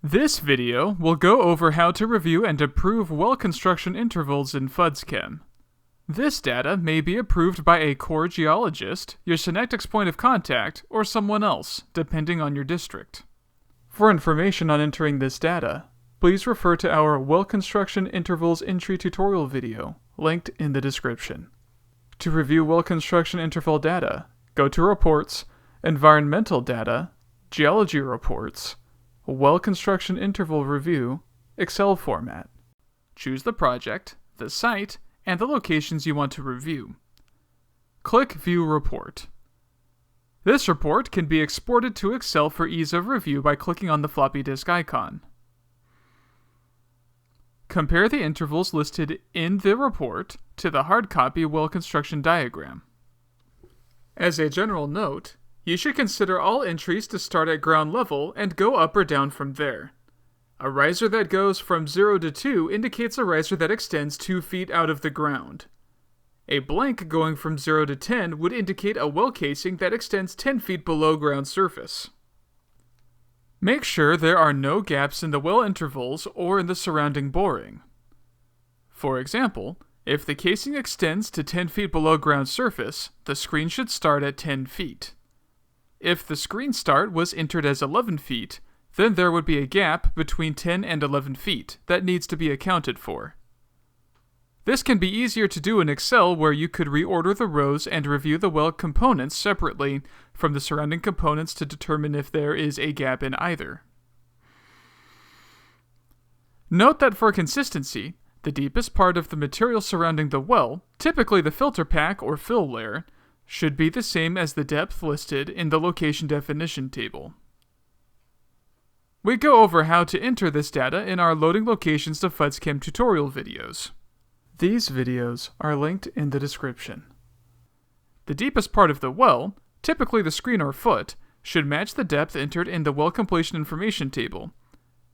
This video will go over how to review and approve well construction intervals in FUDSChem. This data may be approved by a core geologist, your synectics point of contact, or someone else, depending on your district. For information on entering this data, please refer to our Well Construction Intervals Entry tutorial video, linked in the description. To review well construction interval data, go to Reports, Environmental Data, Geology Reports, Well Construction Interval Review, Excel format. Choose the project, the site, and the locations you want to review. Click View Report. This report can be exported to Excel for ease of review by clicking on the floppy disk icon. Compare the intervals listed in the report to the hard copy well construction diagram. As a general note, you should consider all entries to start at ground level and go up or down from there. A riser that goes from 0 to 2 indicates a riser that extends 2 feet out of the ground. A blank going from 0 to 10 would indicate a well casing that extends 10 feet below ground surface. Make sure there are no gaps in the well intervals or in the surrounding boring. For example, if the casing extends to 10 feet below ground surface, the screen should start at 10 feet. If the screen start was entered as 11 feet, then there would be a gap between 10 and 11 feet that needs to be accounted for. This can be easier to do in Excel, where you could reorder the rows and review the well components separately from the surrounding components to determine if there is a gap in either. Note that for consistency, the deepest part of the material surrounding the well, typically the filter pack or fill layer, should be the same as the depth listed in the location definition table. We go over how to enter this data in our Loading Locations to FUDSChem tutorial videos. These videos are linked in the description. The deepest part of the well, typically the screen or foot, should match the depth entered in the well completion information table.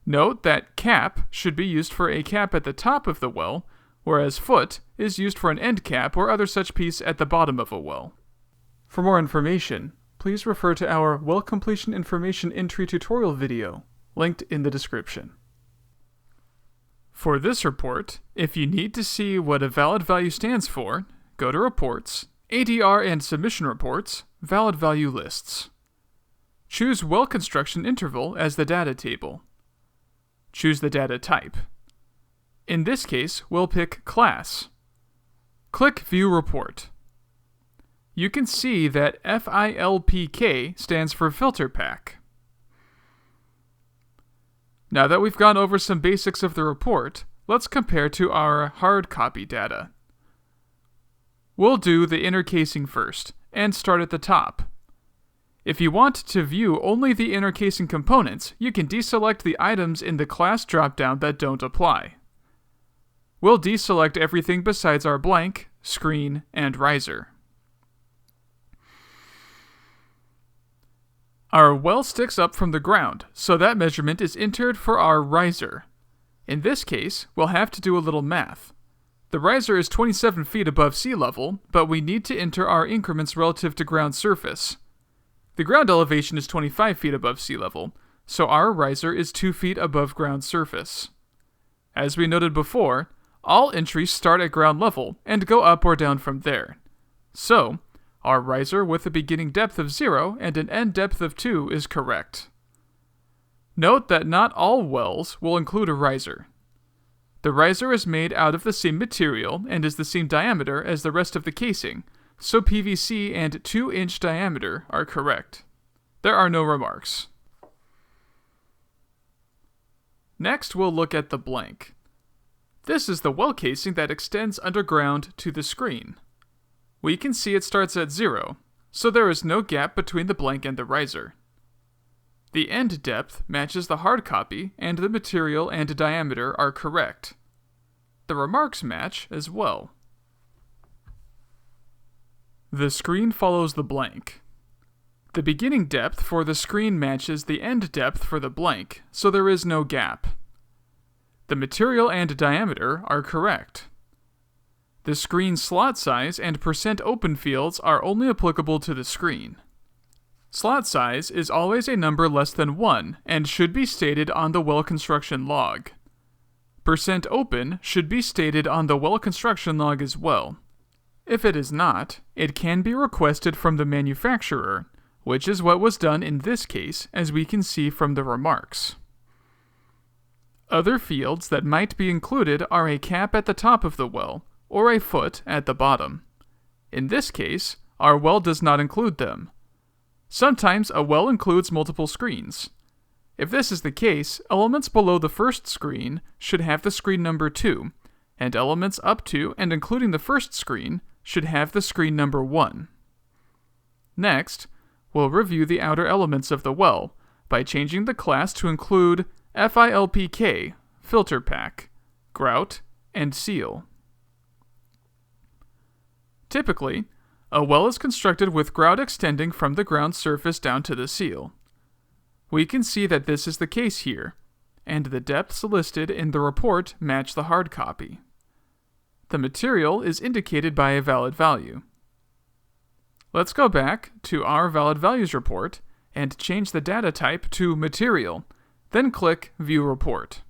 Note that cap should be used for a cap at the top of the well, whereas foot is used for an end cap or other such piece at the bottom of a well. For more information, please refer to our Well Completion Information Entry tutorial video, linked in the description. For this report, if you need to see what a valid value stands for, go to Reports, ADR and Submission Reports, Valid Value Lists. Choose Well Construction Interval as the data table. Choose the data type. In this case, we'll pick Class. Click View Report. You can see that FILPK stands for Filter Pack. Now that we've gone over some basics of the report, let's compare to our hard copy data. We'll do the inner casing first, and start at the top. If you want to view only the inner casing components, you can deselect the items in the class dropdown that don't apply. We'll deselect everything besides our blank, screen, and riser. Our well sticks up from the ground, so that measurement is entered for our riser. In this case, we'll have to do a little math. The riser is 27 feet above sea level, but we need to enter our increments relative to ground surface. The ground elevation is 25 feet above sea level, so our riser is 2 feet above ground surface. As we noted before, all entries start at ground level and go up or down from there. So, our riser with a beginning depth of 0 and an end depth of 2 is correct. Note that not all wells will include a riser. The riser is made out of the same material and is the same diameter as the rest of the casing, so PVC and 2-inch diameter are correct. There are no remarks. Next, we'll look at the blank. This is the well casing that extends underground to the screen. We can see it starts at 0, so there is no gap between the blank and the riser. The end depth matches the hard copy, and the material and diameter are correct. The remarks match as well. The screen follows the blank. The beginning depth for the screen matches the end depth for the blank, so there is no gap. The material and diameter are correct. The screen slot size and % open fields are only applicable to the screen. Slot size is always a number less than 1 and should be stated on the well construction log. Percent open should be stated on the well construction log as well. If it is not, it can be requested from the manufacturer, which is what was done in this case, as we can see from the remarks. Other fields that might be included are a cap at the top of the well, or a foot at the bottom. In this case, our well does not include them. Sometimes a well includes multiple screens. If this is the case, elements below the first screen should have the screen number 2, and elements up to and including the first screen should have the screen number 1. Next, we'll review the outer elements of the well by changing the class to include FILPK, filter pack, grout, and seal. Typically, a well is constructed with grout extending from the ground surface down to the seal. We can see that this is the case here, and the depths listed in the report match the hard copy. The material is indicated by a valid value. Let's go back to our valid values report and change the data type to material, then click View Report.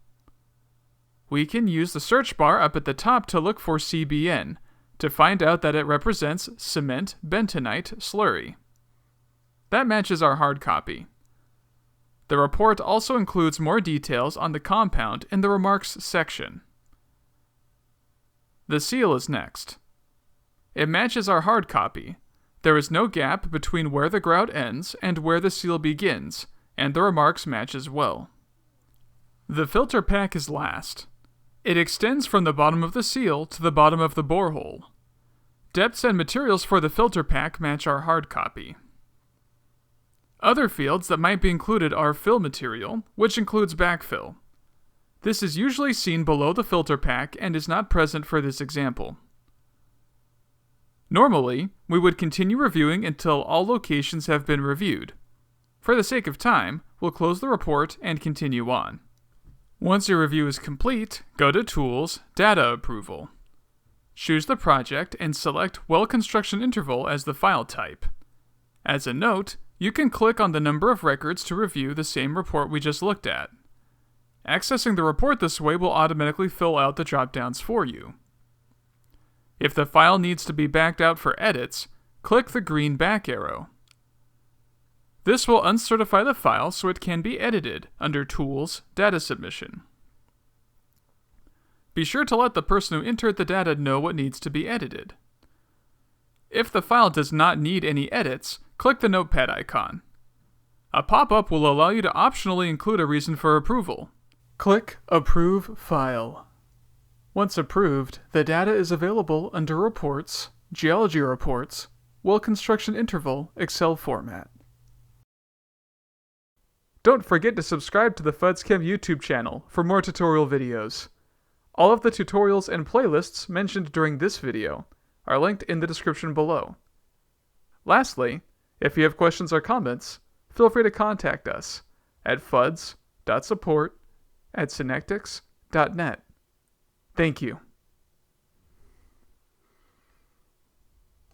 We can use the search bar up at the top to look for CBN, to find out that it represents cement bentonite slurry. That matches our hard copy. The report also includes more details on the compound in the remarks section. The seal is next. It matches our hard copy. There is no gap between where the grout ends and where the seal begins, and the remarks match as well. The filter pack is last. It extends from the bottom of the seal to the bottom of the borehole. Depths and materials for the filter pack match our hard copy. Other fields that might be included are fill material, which includes backfill. This is usually seen below the filter pack and is not present for this example. Normally, we would continue reviewing until all locations have been reviewed. For the sake of time, we'll close the report and continue on. Once your review is complete, go to Tools, Data Approval. Choose the project and select Well Construction Interval as the file type. As a note, you can click on the number of records to review the same report we just looked at. Accessing the report this way will automatically fill out the drop-downs for you. If the file needs to be backed out for edits, click the green back arrow. This will uncertify the file so it can be edited under Tools, Data Submission. Be sure to let the person who entered the data know what needs to be edited. If the file does not need any edits, click the notepad icon. A pop-up will allow you to optionally include a reason for approval. Click Approve File. Once approved, the data is available under Reports, Geology Reports, Well Construction Interval, Excel format. Don't forget to subscribe to the FUDSChem YouTube channel for more tutorial videos. All of the tutorials and playlists mentioned during this video are linked in the description below. Lastly, if you have questions or comments, feel free to contact us at fuds.support@synectics.net. Thank you.